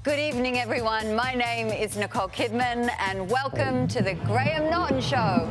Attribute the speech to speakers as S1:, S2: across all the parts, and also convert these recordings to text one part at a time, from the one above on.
S1: Good evening, everyone. My name is Nicole Kidman, and welcome to the Graham Norton Show.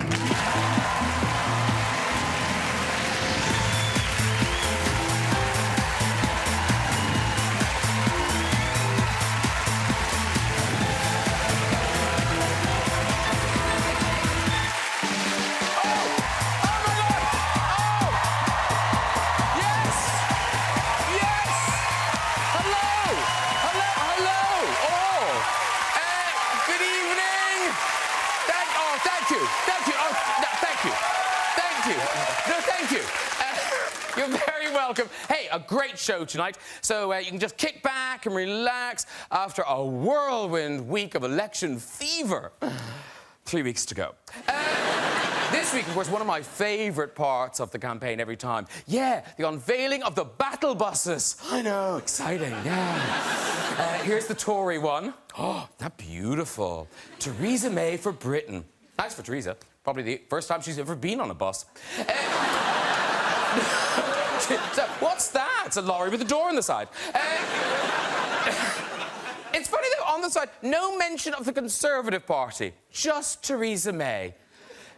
S2: You're very welcome. Hey, a great show tonight, so you can just kick back and relax after a whirlwind week of election fever. 3 weeks to go. This week, of course, one of my favourite parts of the campaign every time. Yeah, the unveiling of the battle buses. I know, exciting, yeah. Here's the Tory one. Oh, that beautiful. Theresa May for Britain. Nice for Theresa. Probably the first time she's ever been on a bus. So, what's that? It's a lorry with a door on the side. It's funny, though, on the side, no mention of the Conservative Party. Just Theresa May.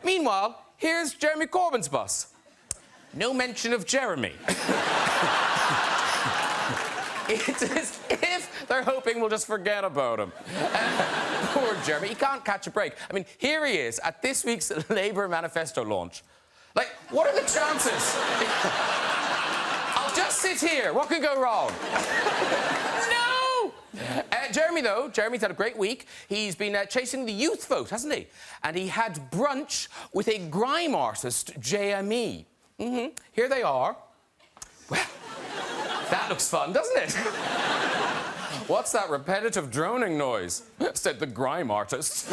S2: Meanwhile, here's Jeremy Corbyn's bus. No mention of Jeremy. It's as if they're hoping we'll just forget about him. Poor Jeremy, he can't catch a break. I mean, here he is at this week's Labour manifesto launch. Like, what are the chances? I'll just sit here. What could go wrong? No! Jeremy's had a great week. He's been chasing the youth vote, hasn't he? And he had brunch with a grime artist, JME. Here they are. Well, that looks fun, doesn't it? What's that repetitive droning noise? Said the grime artist.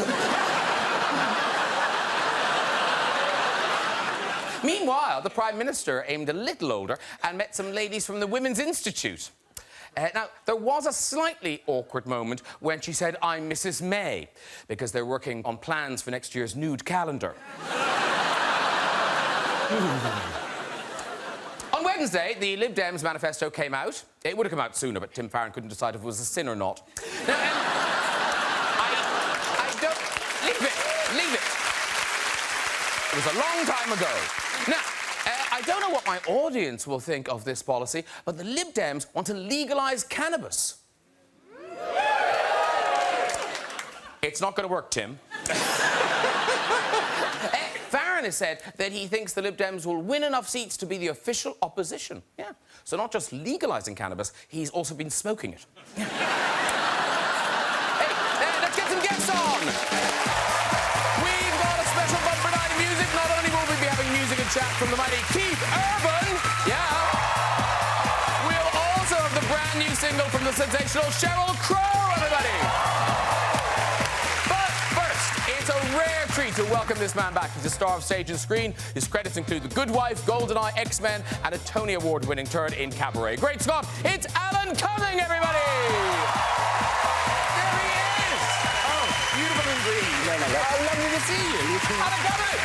S2: Meanwhile, the Prime Minister aimed a little older and met some ladies from the Women's Institute. Now, there was a slightly awkward moment when she said, "I'm Mrs. May," because they're working on plans for next year's nude calendar. On Wednesday, the Lib Dems manifesto came out. It would have come out sooner, but Tim Farron couldn't decide if it was a sin or not. Now, I don't... Leave it. It was a long time ago. Now, I don't know what my audience will think of this policy, but the Lib Dems want to legalise cannabis. It's not going to work, Tim. Farron has said that he thinks the Lib Dems will win enough seats to be the official opposition. Yeah. So not just legalising cannabis, he's also been smoking it. Hey, let's get some guests on! We've got a special bumper night of music. Not only will we be having music and chat from the mighty Keith Urban, yeah, we'll also have the brand new single from the sensational Cheryl Crow, everybody! But first, it's a rare treat to welcome this man back. He's a star of stage and screen. His credits include The Good Wife, GoldenEye, X-Men, and a Tony Award-winning turn in Cabaret. Great Scott, it's Alan Cumming, everybody! There he is! Oh, beautiful indeed. Oh, lovely to see you. Alan Cumming!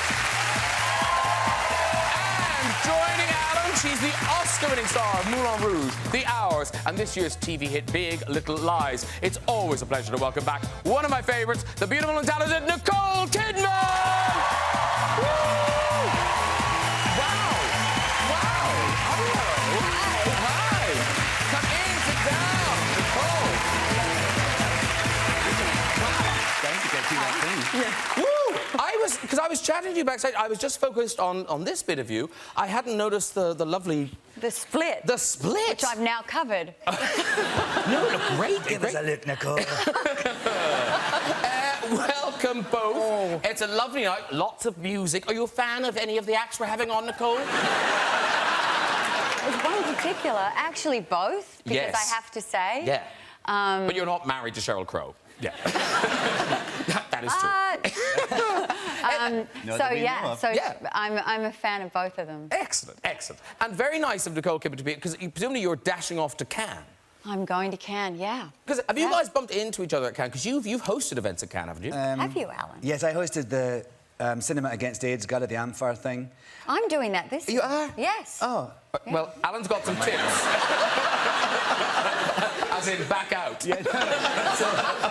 S2: And joining Alan, she's the Oscar-winning star of Moulin Rouge, The Hours, and this year's TV hit Big Little Lies. It's always a pleasure to welcome back one of my favourites, the beautiful and talented Nicole Kidman! Woo! Wow! Hello! Hi! Come in, sit down, Nicole.
S3: Don't forget to do that thing.
S2: Yeah. Woo! Because I was chatting to you backstage, I was just focused on this bit of you. I hadn't noticed the lovely...
S1: The split.
S2: The split!
S1: Which I've now covered.
S2: No, it looked great.
S3: Give us a look, Nicole.
S2: Welcome both. Oh. It's a lovely night, lots of music. Are you a fan of any of the acts we're having on, Nicole?
S1: There's one particular, actually both, because
S2: yes.
S1: I have to say.
S2: Yeah. But you're not married to Cheryl Crow. Yeah. that is true.
S1: I'm a fan of both of them.
S2: Excellent, excellent. And very nice of Nicole Kidman to be, because presumably you're dashing off to Cannes.
S1: I'm going to Cannes, yeah.
S2: Because have you guys bumped into each other at Cannes? Because you've hosted events at Cannes, haven't you?
S1: Have you, Alan?
S3: Yes, I hosted the Cinema Against AIDS Gala de Amphar thing.
S1: I'm doing that this year.
S3: You are?
S1: Yes.
S3: Oh.
S2: Well, Alan's got some tips. As As in back out.
S3: Yeah, no. So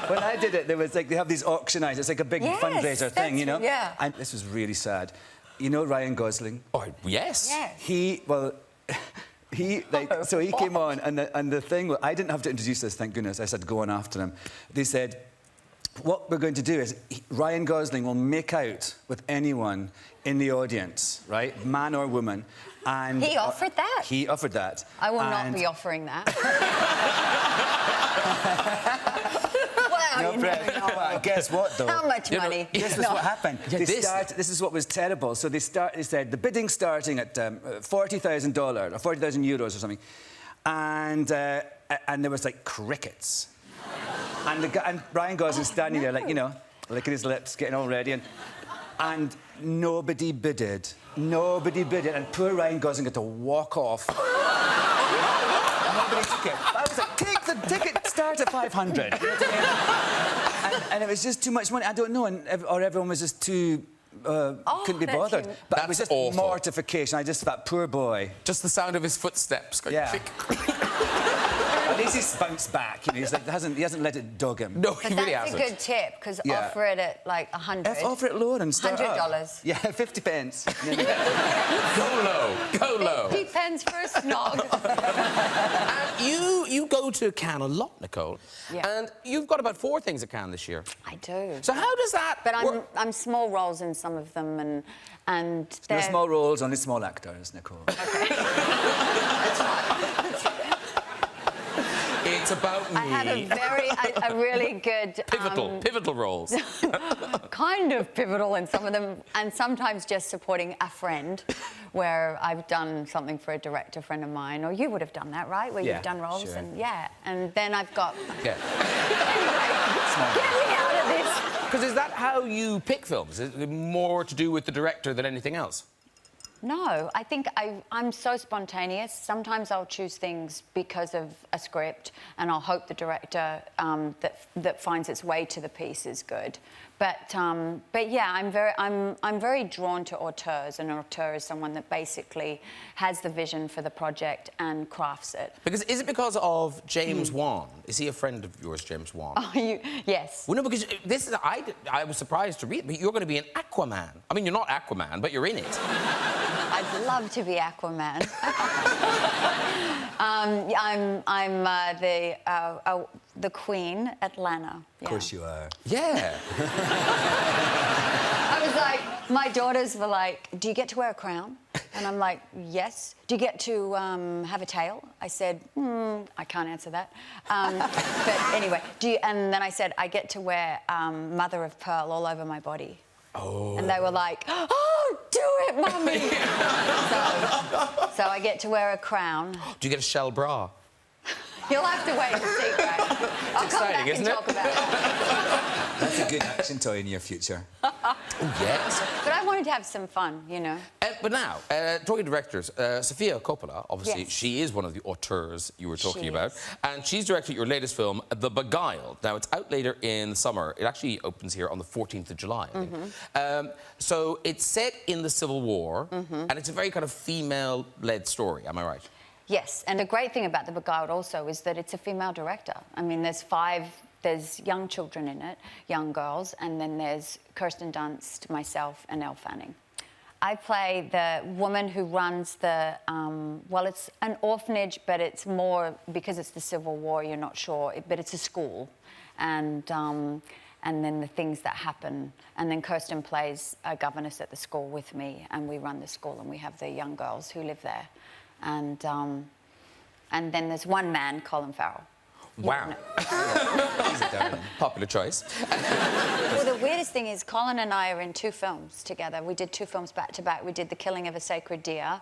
S3: when I did it, there was like, they have these auction nights. It's like a big fundraiser thing, you know?
S1: Yeah.
S3: And this was really sad. You know Ryan Gosling?
S2: Oh, yes.
S1: Yes.
S3: He came on, and the thing was, I didn't have to introduce this, thank goodness. I said, go on after him. They said, what we're going to do is Ryan Gosling will make out with anyone in the audience, right? Man or woman. And
S1: He offered that?
S3: He offered that.
S1: I will not be offering that. Well, you never know.
S3: Well, guess what, though?
S1: How much money?
S3: This was what happened.
S2: Yeah,
S3: This is what was terrible. So they said the bidding starting at $40,000 or 40,000 euros or something, and there was like crickets, and Ryan Gosling standing there like, you know, licking his lips, getting all ready, and nobody bidded. Nobody bidded, and poor Ryan Gosling had to walk off. Nobody took it. I was like, take the ticket, start at 500. You know what I mean? And it was just too much money. I don't know, or everyone was just too... couldn't be bothered. But it was just
S2: awful.
S3: mortification. I just thought, poor boy.
S2: Just the sound of his footsteps. Going
S3: Yeah.
S2: click.
S3: At least he's bounced back. You know, he hasn't let it dog him.
S2: No, he
S1: But
S2: really
S1: that's
S2: hasn't.
S1: a good tip, because
S3: Yeah.
S1: offer it at like 100.
S3: Offer it lower and start up.
S1: $100.
S3: Yeah, 50 pence.
S2: Go low. Go low.
S1: 50 pence for a snog.
S2: You go to Cannes a lot, Nicole.
S1: Yeah.
S2: And you've got about 4 things at Cannes this year.
S1: I do.
S2: So how does that
S1: But
S2: work?
S1: I'm small roles in some of them, and
S3: No
S1: they're...
S3: small roles, only small actors, Nicole.
S2: It's about me.
S1: I had a really good...
S2: Pivotal roles.
S1: kind of pivotal in some of them, and sometimes just supporting a friend, where I've done something for a director friend of mine, or you would have done that, right? Where
S3: Yeah,
S1: you've done roles,
S3: sure.
S1: and then I've got...
S2: Yeah.
S1: Anyway, get me out of this.
S2: Because is that how you pick films? Is it more to do with the director than anything else?
S1: No, I think I'm so spontaneous. Sometimes I'll choose things because of a script, and I'll hope the director that finds its way to the piece is good. But yeah, I'm very drawn to auteurs, and an auteur is someone that basically has the vision for the project and crafts it.
S2: Because is it because of James Wan? Is he a friend of yours, James Wan?
S1: Oh, yes.
S2: Well, no, because this is I was surprised to read, but you're going to be an Aquaman. I mean, you're not Aquaman, but you're in it.
S1: I'd love to be Aquaman. I'm the Queen, Atlanta.
S3: Of course you are.
S2: Yeah.
S1: I was like, my daughters were like, do you get to wear a crown? And I'm like, yes. Do you get to have a tail? I said, I can't answer that. But anyway, and then I said, I get to wear mother of pearl all over my body.
S2: Oh.
S1: And they were like, oh, do it, Mummy. so I get to wear a crown.
S2: Do you get a shell bra?
S1: You'll have to wait and see, Greg. I'll come back and talk about it.
S3: That's a good action toy in your future.
S2: Oh, yes.
S1: But I wanted to have some fun, you know.
S2: But now, talking to directors, Sofia Coppola, obviously,
S1: Yes.
S2: she is one of the auteurs you were talking
S1: She
S2: about.
S1: is.
S2: And she's directed your latest film, The Beguiled. Now, it's out later in the summer. It actually opens here on the 14th of July, I think. So it's set in the Civil War, and it's a very kind of female-led story, am I right?
S1: Yes, and the great thing about The Beguiled also is that it's a female director. I mean, there's young children in it, young girls, and then there's Kirsten Dunst, myself, and Elle Fanning. I play the woman who runs the, well, it's an orphanage, but it's more, because it's the Civil War, you're not sure, but it's a school. And then the things that happen. And then Kirsten plays a governess at the school with me, and we run the school, and we have the young girls who live there. And then there's one man, Colin Farrell.
S2: Wow.
S3: He's a darling.
S2: Popular choice.
S1: Well, the weirdest thing is Colin and I are in 2 films together. We did 2 films back to back. We did The Killing of a Sacred Deer,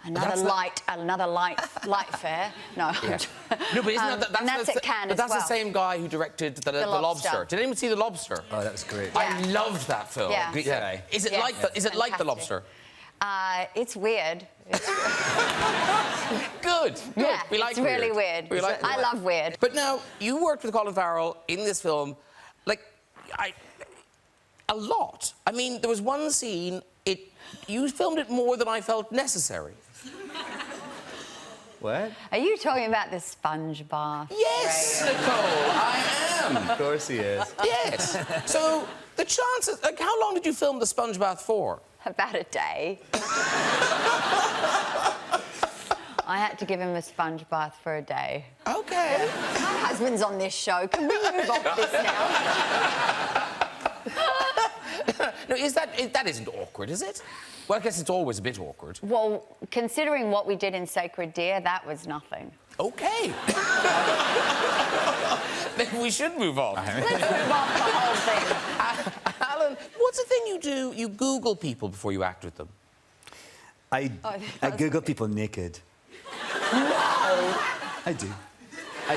S1: another light fare. No.
S2: Yeah. No, but isn't
S1: and that's at Cannes
S2: But
S1: as
S2: that's
S1: well.
S2: the same guy who directed The Lobster. Did anyone see The Lobster?
S3: Oh, that was great.
S1: Yeah.
S2: I loved that film.
S1: Yeah.
S3: Great guy.
S2: Is it
S1: Yes.
S2: like is it like The
S1: Fantastic.
S2: Lobster?
S1: It's weird.
S2: Good.
S1: Yeah,
S2: We like
S1: it's really weird.
S2: We like
S1: I love weird.
S2: But now, you worked with Colin Farrell in this film, like, a lot. I mean, there was one scene, you filmed it more than I felt necessary.
S3: What?
S1: Are you talking about the sponge bath?
S2: Yes, Nicole, I am.
S3: Of course he is.
S2: Yes. So, the chances... Like, how long did you film the sponge bath for?
S1: About a day. I had to give him a sponge bath for a day.
S2: Okay.
S1: My husband's on this show. Can we move off this now?
S2: No, that isn't awkward, is it? Well, I guess it's always a bit awkward.
S1: Well, considering what we did in Sacred Deer, that was nothing.
S2: Okay. Then we should move on.
S1: Let's move off the whole thing.
S2: Alan, what's the thing you do? You Google people before you act with them.
S3: I Google people naked.
S1: No.
S3: I do. I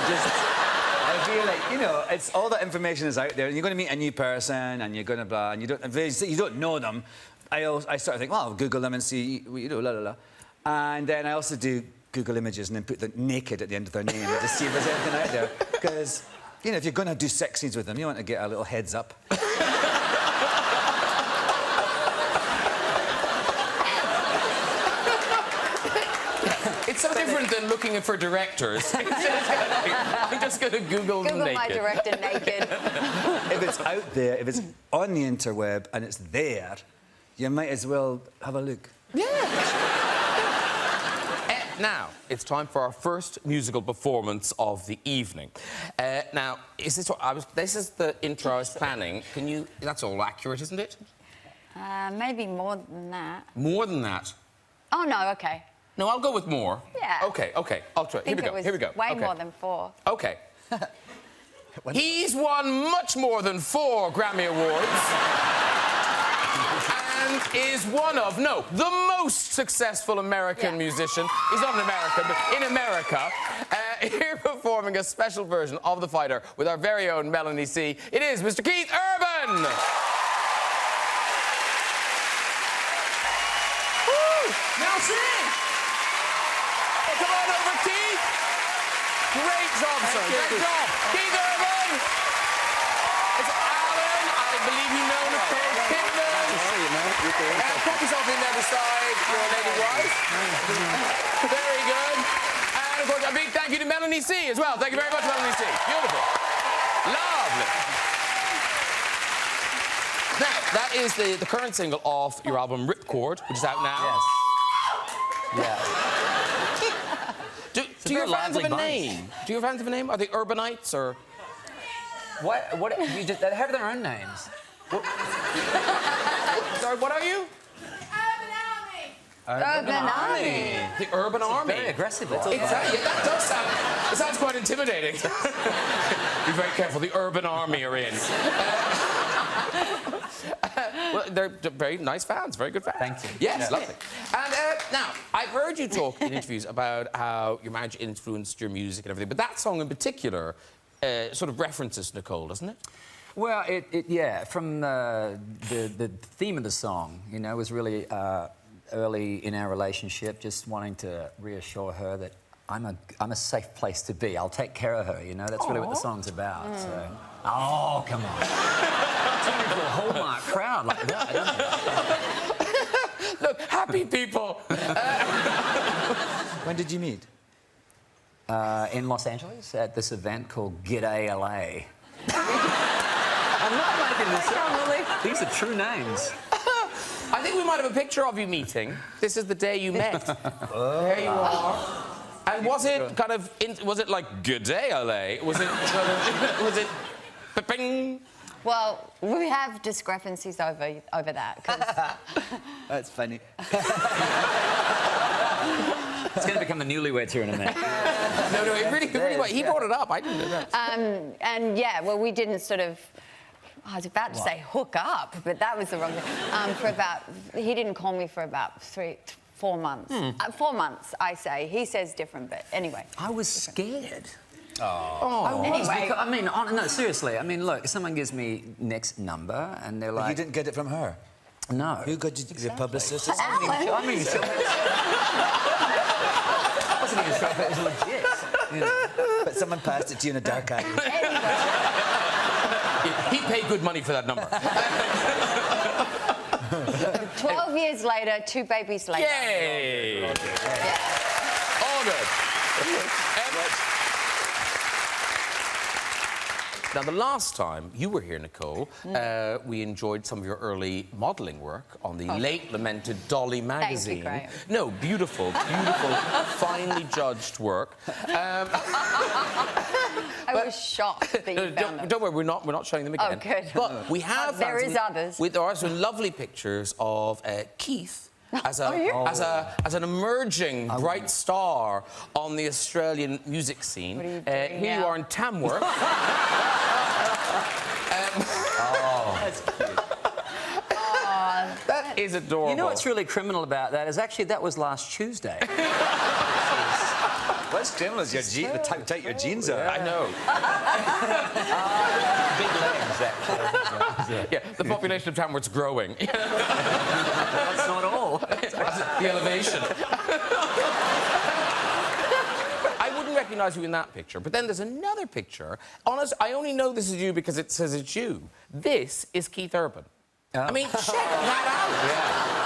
S3: feel like, you know, it's all that information is out there, and you're going to meet a new person, and you're going to blah, and you don't know them. I sort of think, well, I'll Google them and see, you know, la la la. And then I also do Google images and then put the naked at the end of their name to see if there's anything out there. Because, you know, if you're going to do sex scenes with them, you want to get a little heads up.
S2: It's so different than looking for directors. I'm just going to Google them naked.
S1: My director naked.
S3: If it's out there, if it's on the interweb and it's there, you might as well have a look.
S2: Yeah. Now, it's time for our first musical performance of the evening. Now, is this what this is the intro I was planning. Can you... That's all accurate, isn't it?
S1: Maybe more than that.
S2: More than that?
S1: Oh, no, OK.
S2: No, I'll go with more.
S1: Yeah.
S2: OK. I'll try. Here we go.
S1: Way more than 4.
S2: OK. He's won much more than 4 Grammy Awards. And is one of, no, the most successful American musician. He's not in America, but in America. Here performing a special version of The Fighter with our very own Melanie C. It is Mr. Keith Urban. Woo! Now sing! Come on over, Keith. Great job, sir. Great job. Keith Urban. It's Alan. I believe you know Nicole Kidman. Pop yourself in there beside your lady wife. Very good. And, of course, a big thank you to Melanie C. as well. Thank you very much, Melanie C. Beautiful. Lovely. Now, that is the current single off your album Ripcord, which is out now.
S3: Yes.
S2: Yeah. Do your fans have a name? Do your fans have a name? Are they Urbanites or...?
S4: What? You just, they have their own names.
S2: Sorry, what are you?
S1: Urban Army.
S2: The Urban Army.
S4: Very aggressive.
S2: Yeah, that does sound... It sounds quite intimidating. Be very careful, the Urban Army are in. Well, they're very nice fans, very good fans.
S4: Thank you.
S2: Yes, lovely. And now, I've heard you talk in interviews about how your marriage influenced your music and everything, but that song in particular sort of references Nicole, doesn't it?
S4: Well, yeah, from the theme of the song, you know, was really early in our relationship, just wanting to reassure her that I'm a safe place to be. I'll take care of her, you know. That's really what the song's about. So. Oh, come on. Turn into a Hallmark crowd like that, isn't it?
S2: Look, happy people.
S3: When did you meet?
S4: In Los Angeles at this event called G'day LA. I'm not making this up. These are true names.
S2: I think we might have a picture of you meeting. This is the day you met. There you are. And was it kind of... was it like, good day, LA? Was it kind of... was it... Bing?
S1: Well, we have discrepancies over that, 'cause...
S3: That's funny.
S4: It's going to become the newlyweds here in a minute.
S2: No, it really was. He brought it up. I didn't do that.
S1: And, yeah, well, we didn't sort of... I was about to say hook up, but that was the wrong thing. He didn't call me for about 4 months. 4 months, I say. He says different, but anyway.
S4: I was scared.
S1: Oh. Anyway.
S4: I mean, no, seriously. I mean, look, if someone gives me Nick's number and they're like...
S3: You didn't get it from her?
S4: No.
S3: Who got you your publicist?
S4: I wasn't even sure if it was legit. You know.
S3: But someone passed it to you in a dark alley.
S2: He paid good money for that number.
S1: 12 years later, 2 babies later.
S2: Yay!
S1: Yeah.
S2: All good. Now, the last time you were here, Nicole, we enjoyed some of your early modelling work on the late lamented Dolly magazine.
S1: Graham.
S2: No, beautiful, beautiful, finely judged work.
S1: I was shocked that you found them.
S2: Don't worry, we're not showing them again.
S1: Oh, good.
S2: But we have.
S1: There is others.
S2: There are some lovely pictures of Keith. As an emerging bright star on the Australian music scene.
S1: What are you doing
S2: here you
S1: now?
S2: are in Tamworth.
S3: That's cute.
S2: That is adorable.
S4: You know what's really criminal about that is actually that was last Tuesday.
S3: What's criminal is your how tight your jeans are.
S2: I know.
S4: Big legs, actually.
S2: Yeah, the population of Tamworth's growing.
S4: That's not all.
S2: The elevation. I wouldn't recognise you in that picture, but then there's another picture. Honest, I only know this is you because it says it's you. This is Keith Urban. I mean, check that out.
S4: Yeah.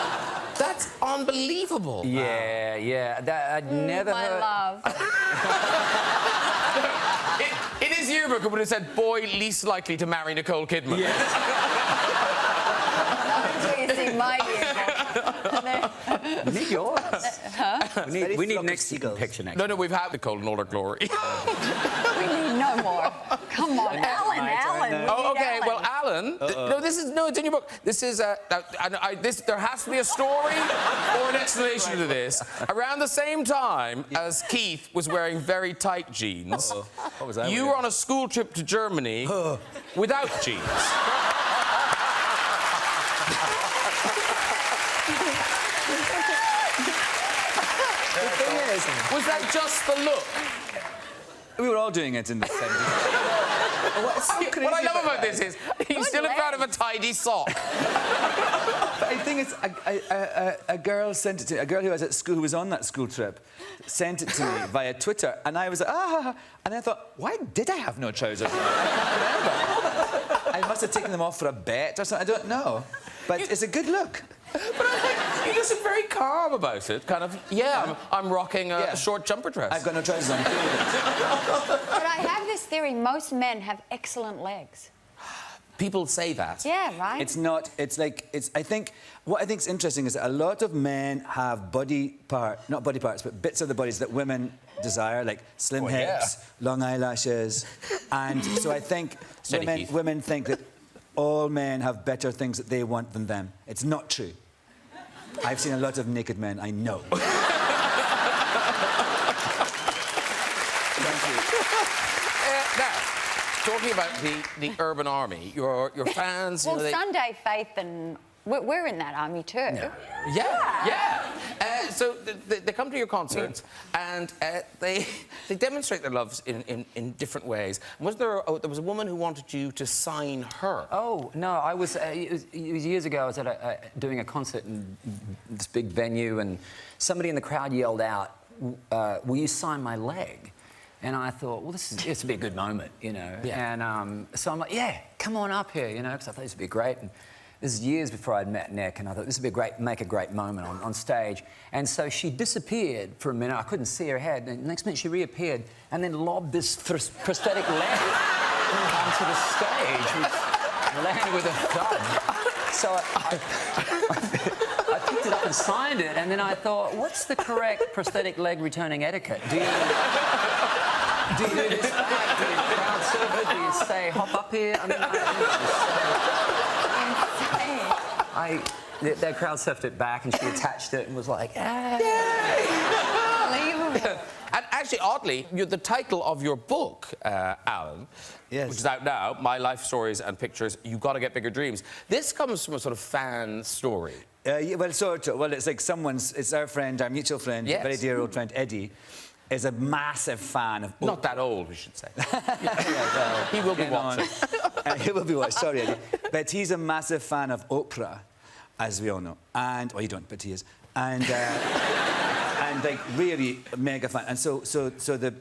S2: That's unbelievable.
S4: Yeah, yeah. I'd never
S1: My
S4: heard.
S1: love.
S2: In his yearbook, it would have said, boy least likely to marry Nicole Kidman.
S1: That's where you see my yearbook.
S4: We need yours. We need
S3: flock of
S4: next
S3: seagulls.
S4: picture next.
S2: No, we've had Nicole in all her glory.
S1: We need no more. Come on, Alan,
S3: my turn
S1: Alan.
S3: now.
S1: we
S2: Oh,
S1: need
S2: okay.
S1: Alan.
S2: Well, Alan. It's in your book. This is there has to be a story or an explanation to this. Around the same time as Keith was wearing very tight jeans,
S3: What was that?
S2: you were on a school trip to Germany without jeans. Was that just the look?
S3: We were all doing it in the 70s. What's so crazy
S2: What I love about
S3: that?
S2: this is he's still in front of a tidy sock.
S3: But I think it's a girl sent it to a girl who was at school, who was on that school trip, sent it to me via Twitter, and I was like, and I thought, why did I have no trousers? I can't remember. I must have taken them off for a bet or something. I don't know, but it's a good look.
S2: But I think you just seem very calm about it. Kind of, I'm rocking a short jumper dress.
S3: I've got no trousers on.
S1: But I have this theory, most men have excellent legs.
S2: People say that.
S1: Yeah, right?
S3: It's not. It's like it's. I think what I think is interesting is that a lot of men have not body parts, but bits of the bodies that women desire, like slim hips, long eyelashes, and so I think women think that all men have better things that they want than them. It's not true. I've seen a lot of naked men. I know.
S2: Now, talking about the urban army, your fans.
S1: Well,
S2: you know,
S1: Sunday Faith and... We're in that army too.
S2: Yeah. So they come to your concerts and they demonstrate their loves in different ways. Was there was a woman who wanted you to sign her?
S4: Oh no, I was. It was years ago. I was at doing a concert in this big venue, and somebody in the crowd yelled out, "Will you sign my leg?" And I thought, well, this would be a good moment, you know.
S2: Yeah.
S4: And so I'm like, yeah, come on up here, you know, because I thought this would be great. And this is years before I'd met Nick, and I thought this would be make a great moment on stage. And so she disappeared for a minute. I couldn't see her head. And the next minute she reappeared and then lobbed this prosthetic leg onto the stage, which landed with a thud. So I picked it up and signed it, and then I thought, what's the correct prosthetic leg returning etiquette? Do you do this back? Do you crowd surf it? Do you say, hop up here? I mean, the crowd surfed it back, and she attached it and was like,
S1: Unbelievable.
S2: And actually, oddly, the title of your book, Alan,
S3: Yes.
S2: which is out now, My Life Stories and Pictures, You Gotta Get Bigger Dreams. This comes from a sort of fan story.
S3: Yeah, well, sort of. Well, it's like it's our friend, our mutual friend,
S2: Yes.
S3: very dear old friend Eddie, is a massive fan of...
S2: Not that old, we should say.
S3: well,
S2: He will be
S3: getting on.
S2: watching.
S3: He will be watching, sorry, Eddie. But he's a massive fan of Oprah, as we all know. And, well, you don't, but he is. And, and like, really a mega fan. And so the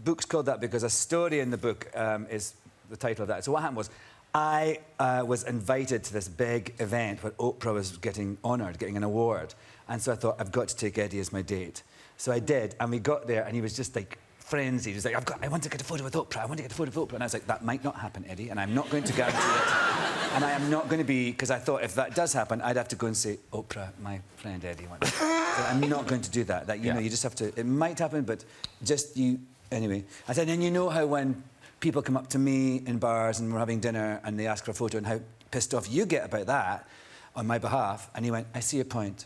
S3: book's called that because a story in the book is the title of that. So what happened was, I was invited to this big event where Oprah was getting honoured, getting an award. And so I thought, I've got to take Eddie as my date. So I did, and we got there, and he was just like frenzied. He was like, I want to get a photo with Oprah. I want to get a photo with Oprah. And I was like, that might not happen, Eddie, and I'm not going to guarantee it. And I am not going to be, because I thought if that does happen, I'd have to go and say, Oprah, my friend Eddie wants. So I'm not going to do that. That you know, you just have to. It might happen, but just you. Anyway, I said, and you know how when people come up to me in bars and we're having dinner and they ask for a photo and how pissed off you get about that on my behalf. And he went, I see your point.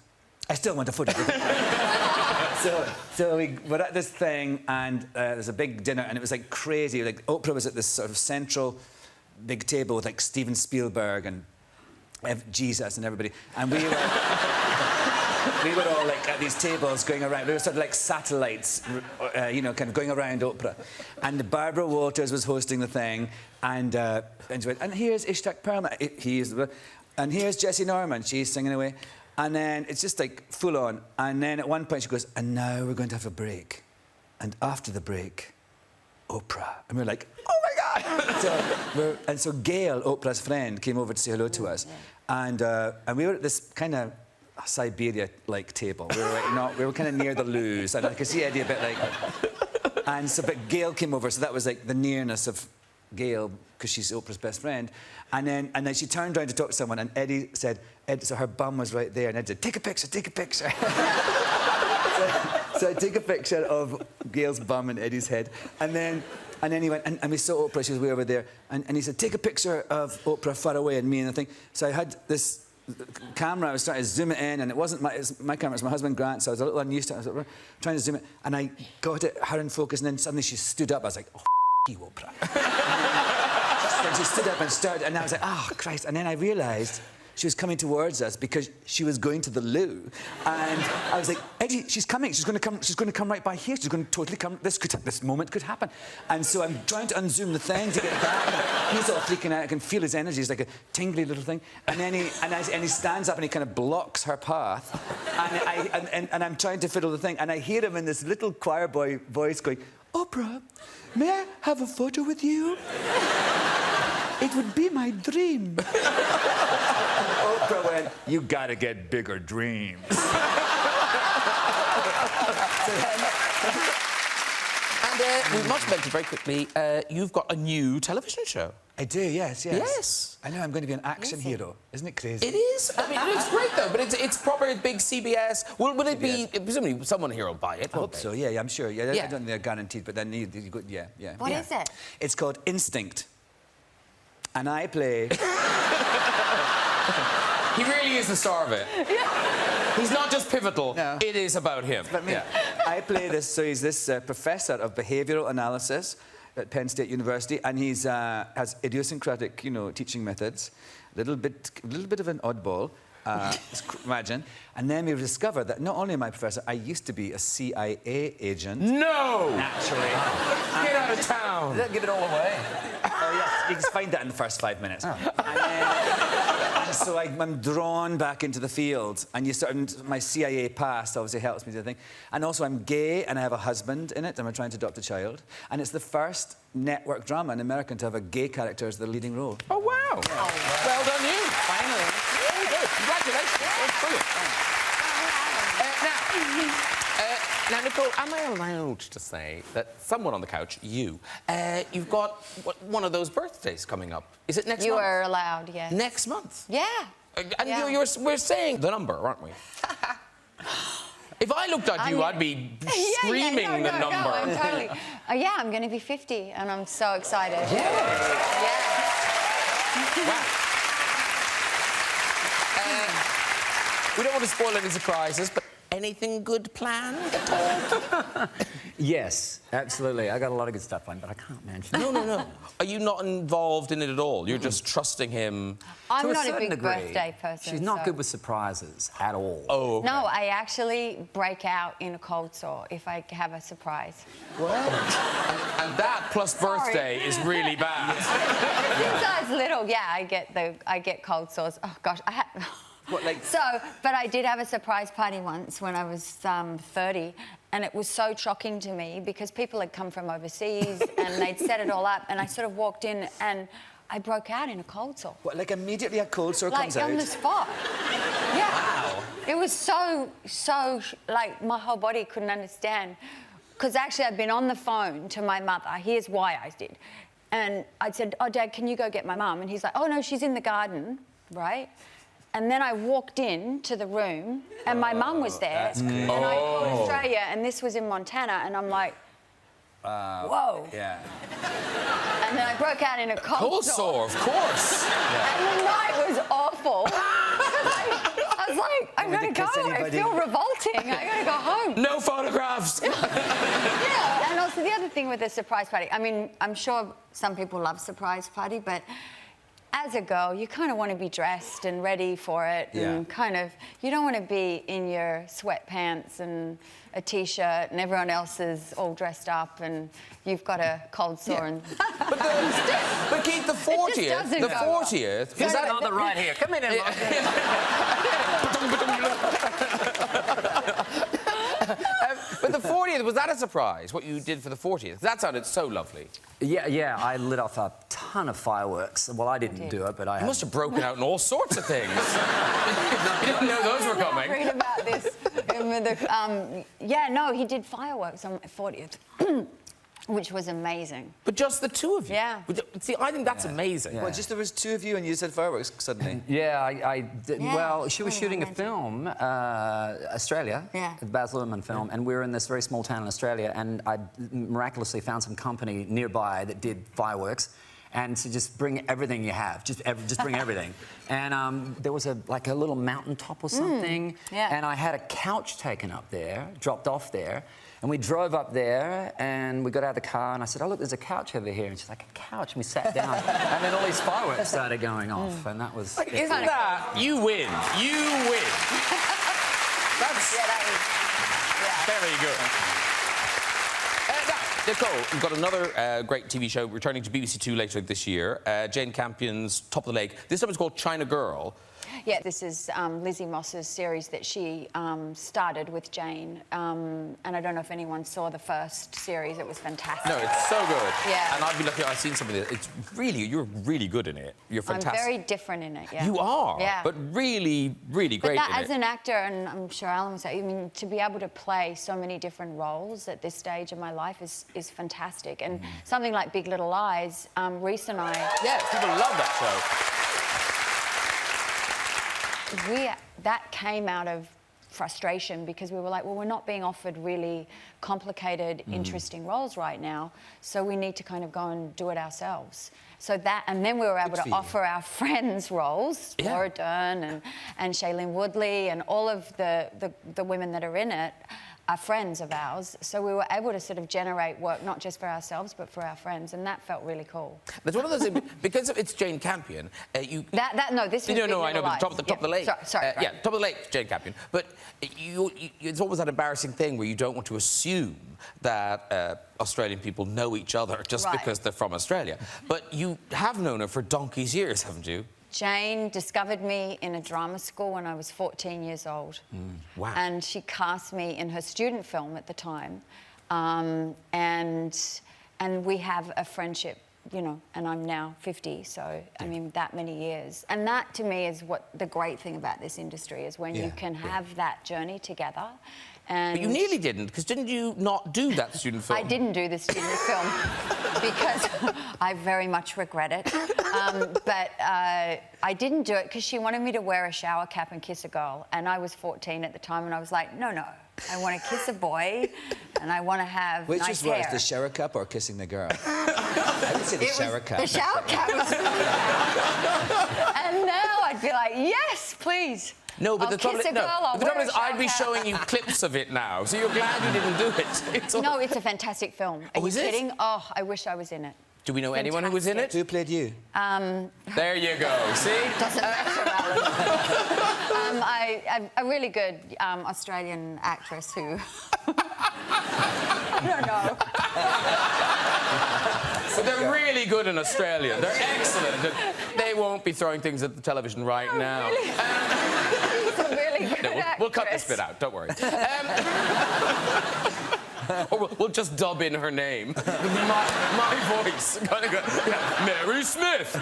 S3: I still want a photo. So we were at this thing, and there's a big dinner, and it was like crazy. Like Oprah was at this sort of central big table with like Steven Spielberg and Jesus and everybody, and we were all like at these tables going around. We were sort of like satellites, you know, kind of going around Oprah. And Barbara Walters was hosting the thing, and she went, and here's Ishtak Perlman, and here's Jessie Norman. She's singing away. And then it's just like full on. And then at one point she goes, and now we're going to have a break. And after the break, Oprah. And we're like, oh my God! So Gail, Oprah's friend, came over to say hello to us. And we were at this kind of Siberia-like table. We were kind of near the loos. And I could see Eddie a bit like... And so, but Gail came over, so that was like the nearness of Gail, because she's Oprah's best friend. And then she turned around to talk to someone, and Eddie said, so her bum was right there, and Eddie said, take a picture, take a picture. so I take a picture of Gail's bum and Eddie's head, and then he went, and we saw Oprah, she was way over there, and he said, take a picture of Oprah far away and me and the thing. So I had this camera, I was trying to zoom it in, and it wasn't my camera, it was my husband Grant, so I was a little unused to it. I was trying to zoom it, and I got her in focus, and then suddenly she stood up. I was like, oh, you, Oprah. And she stood up and started, and I was like, oh, Christ. And then I realised she was coming towards us because she was going to the loo. And I was like, Eddie, she's coming. She's going to come right by here. She's going to totally come. This moment could happen. And so I'm trying to unzoom the thing to get back. And he's all freaking out. I can feel his energy. It's like a tingly little thing. And then he stands up and he kind of blocks her path. And I'm trying to fiddle the thing. And I hear him in this little choir boy voice going, Oprah, may I have a photo with you? It would be my dream. And Oprah went, you gotta get bigger dreams.
S2: And we must mention very quickly, you've got a new television show.
S3: I do, yes.
S2: Yes.
S3: I know, I'm going to be an action hero. Isn't it crazy?
S2: It is. I mean, it's great, though, but it's proper big CBS. Will it be... Presumably, someone here will buy it,
S3: I hope so, yeah, I'm sure. Yeah,
S2: Yeah.
S3: I don't think they're guaranteed, but then you go, yeah.
S1: What is it?
S3: It's called Instinct. And I play...
S2: He really is the star of it. Yeah. He's not just pivotal. No. It is about him.
S3: But me. Yeah. I play this, so he's this professor of behavioural analysis at Penn State University, and he's has idiosyncratic, teaching methods. A little bit of an oddball, imagine. And then we discovered that not only am I a professor, I used to be a CIA agent.
S2: No!
S3: Naturally.
S2: Get out of town!
S4: Give it all away.
S3: Oh, yes, you can find that in the first 5 minutes. Oh. And so I'm drawn back into the field, and my CIA past obviously helps me do the thing. And also I'm gay, and I have a husband in it, and we're trying to adopt a child. And it's the first network drama in America to have a gay character as the leading role.
S2: Oh, wow. Yeah. Oh, well done you.
S3: Finally.
S2: Very good. Congratulations. That's brilliant. Now, Nicole, am I allowed to say that someone on the couch, you've got one of those birthdays coming up? Is it next month?
S1: You are allowed, yes.
S2: Next month?
S1: Yeah.
S2: And we're saying the number, aren't we? If I looked at you, I'd be screaming the number.
S1: No, I'm totally... I'm going to be 50, and I'm so excited.
S2: Yeah. Wow. We don't want to spoil any surprises, but anything good planned at all?
S4: Yes, absolutely. I got a lot of good stuff planned, but I can't mention it.
S2: No. Are you not involved in it at all? You're just trusting him?
S1: I'm not a
S4: certain
S1: big
S4: degree.
S1: birthday person.
S4: She's not good with surprises at all.
S2: Oh, okay.
S1: No, I actually break out in a cold sore if I have a surprise.
S2: What? And that plus birthday is really bad.
S1: Since I was little, I get cold sores. Oh gosh, I had.
S3: What, like...
S1: But I did have a surprise party once when I was 30, and it was so shocking to me because people had come from overseas and they'd set it all up, and I sort of walked in and I broke out in a cold sore.
S3: What, like immediately a cold sore comes out?
S1: Like on the spot. Yeah.
S3: Wow.
S1: It was like, my whole body couldn't understand. Because actually, I'd been on the phone to my mother. Here's why I did. And I said, oh, Dad, can you go get my mum? And he's like, oh, no, she's in the garden, right? And then I walked in to the room, and my mum was there. And I called Australia, and this was in Montana, and I'm like, whoa.
S3: Yeah.
S1: And then I broke out in a cold sore.
S2: Of course.
S1: And the night was awful. I was like, I gotta go. I feel revolting. I gotta go home.
S2: No photographs.
S1: Yeah. And also the other thing with the surprise party, I mean, I'm sure some people love surprise party, but as a girl, you kind of want to be dressed and ready for it, and kind of, you don't want to be in your sweatpants and a t-shirt and everyone else is all dressed up and you've got a cold sore. And
S2: but Keith, the 40th,
S4: Is that on the right here? Come in and
S2: But the 40th, was that a surprise, what you did for the 40th? That sounded so lovely.
S4: Yeah, I lit off a ton of fireworks. Well, I didn't do it, but I
S2: You must have broken out in all sorts of things. You didn't know those were coming.
S1: Read about this. Yeah, no, he did fireworks on my 40th, which was amazing.
S2: But just the two of you?
S1: Yeah.
S2: See, I think that's amazing.
S3: Well, just there was two of you and you said fireworks suddenly.
S4: Yeah, I did.
S1: Yeah,
S4: Well, she was
S1: really
S4: shooting a
S1: romantic.
S4: film, Australia, the Baz Luhrmann film, and we were in this very small town in Australia, and I miraculously found some company nearby that did fireworks. And so just bring everything you have, just bring everything. And there was a little mountaintop or something, and I had a couch taken up there, dropped off there, and we drove up there, and we got out of the car, and I said, oh, look, there's a couch over here. And she's like, a couch? And we sat down, and then all these fireworks started going off, and that was...
S2: Isn't that... You win. You win. That's...
S1: Yeah, that was...
S2: Very good. Nicole, we've got another great TV show returning to BBC Two later this year. Jane Campion's Top of the Lake. This time it's called China Girl.
S1: Yeah, this is Lizzie Moss's series that she started with Jane. And I don't know if anyone saw the first series. It was fantastic.
S2: No, it's so good.
S1: Yeah.
S2: And I've been lucky, I've seen some of it. It's really, you're really good in it. You're fantastic.
S1: I'm very different in it, yeah.
S2: You are,
S1: yeah.
S2: But really, really great
S1: But that,
S2: in
S1: as
S2: it.
S1: an actor, and I'm sure Alan was saying, I mean, to be able to play so many different roles at this stage of my life is fantastic. And something like Big Little Lies, Reese and I...
S2: Yeah, people love that show.
S1: That came out of frustration because we were like, well, we're not being offered really complicated, interesting roles right now, so we need to kind of go and do it ourselves. So that, and then we were able to offer our friends roles, Laura Dern and Shailene Woodley and all of the women that are in it are friends of ours. So we were able to sort of generate work not just for ourselves but for our friends, and that felt really cool.
S2: There's one of those things, because it's Jane Campion, you...
S1: No, this was Big Little
S2: I know, but top of the lake.
S1: Sorry.
S2: Yeah, Top of the Lake, Jane Campion. But it's always that embarrassing thing where you don't want to assume that Australian people know each other just because they're from Australia. But you have known her for donkey's years, haven't you?
S1: Jane discovered me in a drama school when I was 14 years old.
S2: Wow.
S1: And she cast me in her student film at the time. And we have a friendship, you know, and I'm now 50, so, I mean, that many years. And that, to me, is what the great thing about this industry is when you can have that journey together. And
S2: But you nearly didn't, because didn't you not do that student film?
S1: I didn't do the student film because I very much regret it. But I didn't do it because she wanted me to wear a shower cap and kiss a girl. And I was 14 at the time, and I was like, no. I want to kiss a boy, and I want to have
S3: Which
S1: nice
S3: is worse,
S1: hair.
S3: the shower cap or kissing the girl? I would say the shower cap.
S1: The shower cap was really bad. And now I'd be like, yes, please.
S2: No, but
S1: I'll
S2: the trouble
S1: kiss a girl, I'll
S2: the trouble
S1: wear
S2: is,
S1: a shower
S2: I'd be
S1: cap.
S2: showing you clips of it now, so you're glad you didn't do it. It's all...
S1: No, it's a fantastic film. Are you
S2: is it?
S1: kidding? Oh, I wish I was in it.
S2: Do we know anyone who was in it?
S3: Who played you?
S2: There you go, see?
S1: Doesn't matter, Alan. A really good Australian actress who... I don't know.
S2: But they're really good in Australia. They're excellent. They won't be throwing things at the television right now.
S1: Really? She's a really good actress.
S2: We'll cut this bit out, don't worry. Or we'll just dub in her name. My voice. Mary Smith.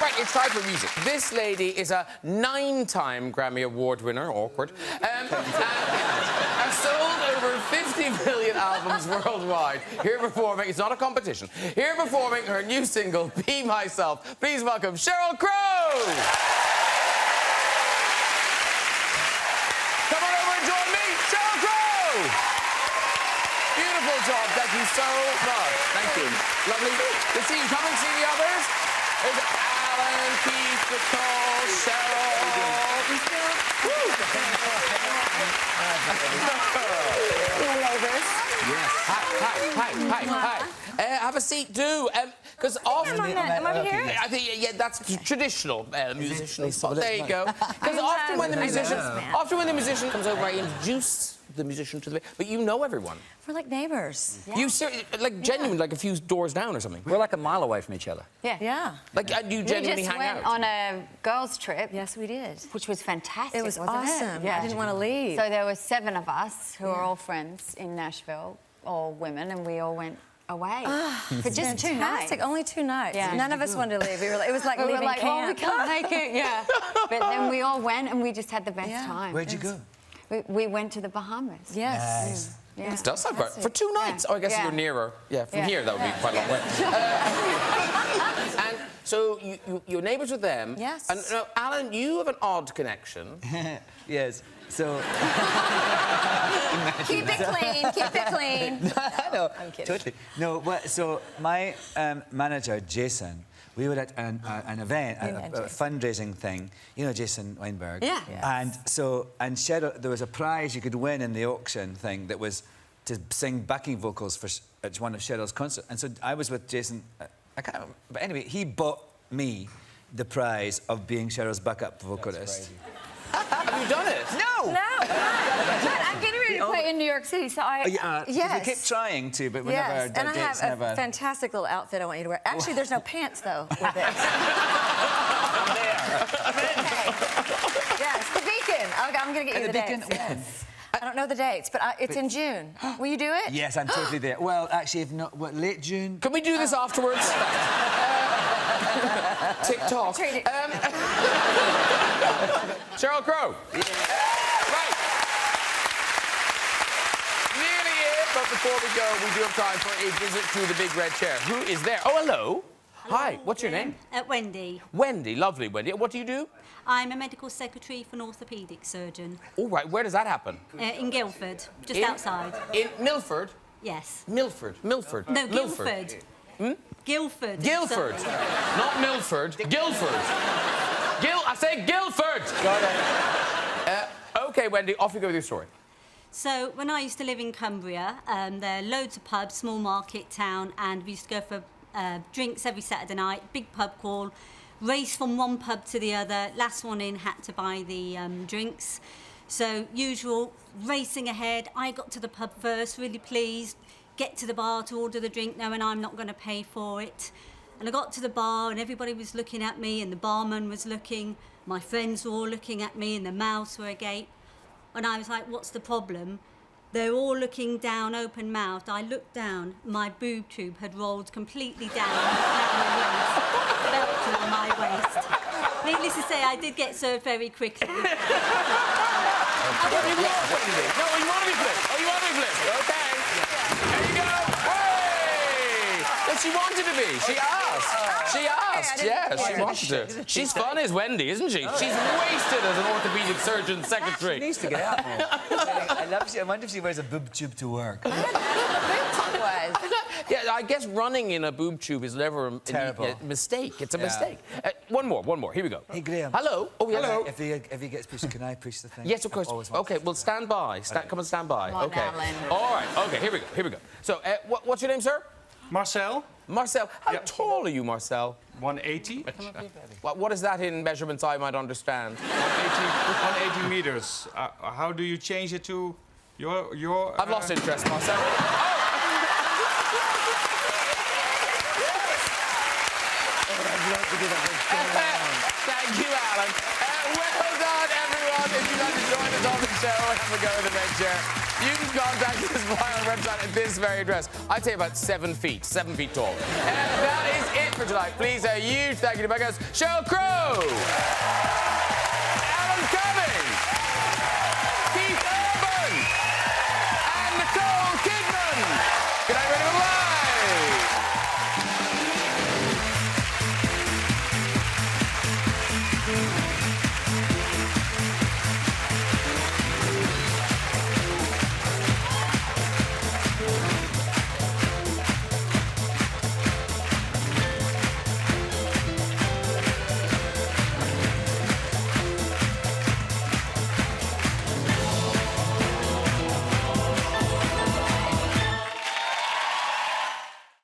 S2: Right, it's time for music. This lady is a 9-time Grammy Award winner, awkward, and has sold over 50 million albums worldwide. Here performing, it's not a competition, here performing her new single, Be Myself. Please welcome Cheryl Crow! Come on over and join me, Cheryl Crow! Beautiful job, thank you so much. Thank you. Lovely to see you. Come and see the others. There's Alan, Keith, Nicole, Cheryl. Hi. Have a seat, do. Because often...
S5: I'm over here.
S2: I think, yeah, that's traditional musician spot. There you go. Because often when the musician comes over, I introduce the musician to the... But you know everyone.
S5: We're like neighbours.
S1: Yeah.
S2: You like genuinely like a few doors down or something.
S4: We're like a mile away from each other.
S5: Yeah.
S2: Like you genuinely
S1: we just
S2: hang
S1: went
S2: out.
S1: on a girls' trip,
S5: Yes, we did.
S1: which was fantastic.
S5: It was
S1: wasn't
S5: awesome.
S1: It? Yeah.
S5: I didn't want to leave.
S1: So there were 7 of us who are all friends in Nashville, all women, and we all went away for just 2 nights.
S5: Fantastic. Only 2 nights.
S1: Yeah.
S5: None of us wanted to leave. It was like
S1: We were
S5: leaving
S1: like, oh, we
S5: camp.
S1: can't make it, yeah. But then we all went and we just had the best
S5: Yeah.
S1: time.
S3: Where'd you go?
S1: We went to the Bahamas.
S5: Yes.
S1: Yeah.
S2: It does sound great. For 2 nights.
S1: Yeah.
S2: Oh, I guess
S1: Yeah.
S2: you're nearer. Yeah, from
S1: Yeah.
S2: here that would be quite a long way. And so you're neighbours with them.
S5: Yes.
S2: And Alan, you have an odd connection.
S3: Yes. So.
S5: Keep it clean. Keep it clean.
S3: No,
S5: I'm kidding.
S3: totally. No, so my manager, Jason, we were at an event, a fundraising thing. You know Jason Weinberg?
S5: Yeah. Yes.
S3: And Cheryl, there was a prize you could win in the auction thing that was to sing backing vocals at one of Cheryl's concerts. And so I was with Jason, I can't remember, but anyway, he bought me the prize of being Cheryl's backup vocalist.
S2: Have you done it?
S3: No!
S5: No. I'm getting ready to play in New York City, so
S3: Yes. We keep trying to, but we never.
S5: Yes, and I have
S3: dates
S5: a
S3: never.
S5: fantastic little outfit I want you to wear. Actually, there's no pants, though, with it. Yes, the Beacon. I'm going to get you the
S3: Beacon,
S5: dates. Yes. I don't know the dates, but it's in June. Will you do it?
S3: Yes, I'm totally there. Well, actually, if not, late June.
S2: Can we do this afterwards? TikTok. Cheryl Crow. Right. Nearly it, but before we go, we do have time for a visit to the big red chair. Who is there? Oh, hello. Hi, what's your name?
S6: Wendy.
S2: Wendy, lovely Wendy. What do you do?
S6: I'm a medical secretary for an orthopaedic surgeon
S2: All right, where does that happen?
S6: in Guildford, just outside.
S2: In Milford?
S6: Yes.
S2: Milford.
S6: No, Guildford. Guildford.
S2: Guildford. Not Milford. Guildford. I say Guildford.
S3: Got it.
S2: OK, Wendy, off you go with your story.
S6: So when I used to live in Cumbria, there are loads of pubs, small market town, and we used to go for drinks every Saturday night, big pub crawl, race from one pub to the other, last one in had to buy the drinks. So usual, racing ahead, I got to the pub first, really pleased, get to the bar to order the drink knowing I'm not going to pay for it. And I got to the bar and everybody was looking at me and the barman was looking, my friends were all looking at me and the mouths were agape. And I was like, what's the problem? They're all looking down, open-mouthed. I looked down, my boob tube had rolled completely down my waist, felt to my waist. Needless to say, I did get served very quickly.
S2: No, you want to be flipped. Oh, you want to be flipped. OK. There you go. Hey! But she wanted to be. She asked. She asked. Yeah, she wanted to. She's fun as Wendy, isn't she? She's wasted as an orthopaedic surgeon secretary.
S3: She needs to get out more. I wonder if she wears a boob tube to work.
S2: Yeah, I guess running in a boob tube is never a mistake. It's a mistake. One more. Here we go.
S3: Hey, Graham.
S2: Hello. Oh, yes. Hello.
S3: If he gets pushed, can I push the thing?
S2: Yes, of course. OK, well, stand by. Come and stand by.
S1: Come on,
S2: OK.
S1: Alan.
S2: All right. OK, here we go. So, what's your name, sir?
S7: Marcel,
S2: Marcel. How tall are you, Marcel?
S7: 180.
S2: What is that in measurements I might understand?
S7: 180 meters. How do you change it to your...
S2: I've lost interest, Marcel. Thank you, Alan. Well done, everyone. If you'd like to join us on the show and have a go at the next chair, you can contact us via our website at this very address. I'd say about 7 feet tall. And that is it for tonight. Please, a huge thank you to my guests, Cheryl Crow, Cumming,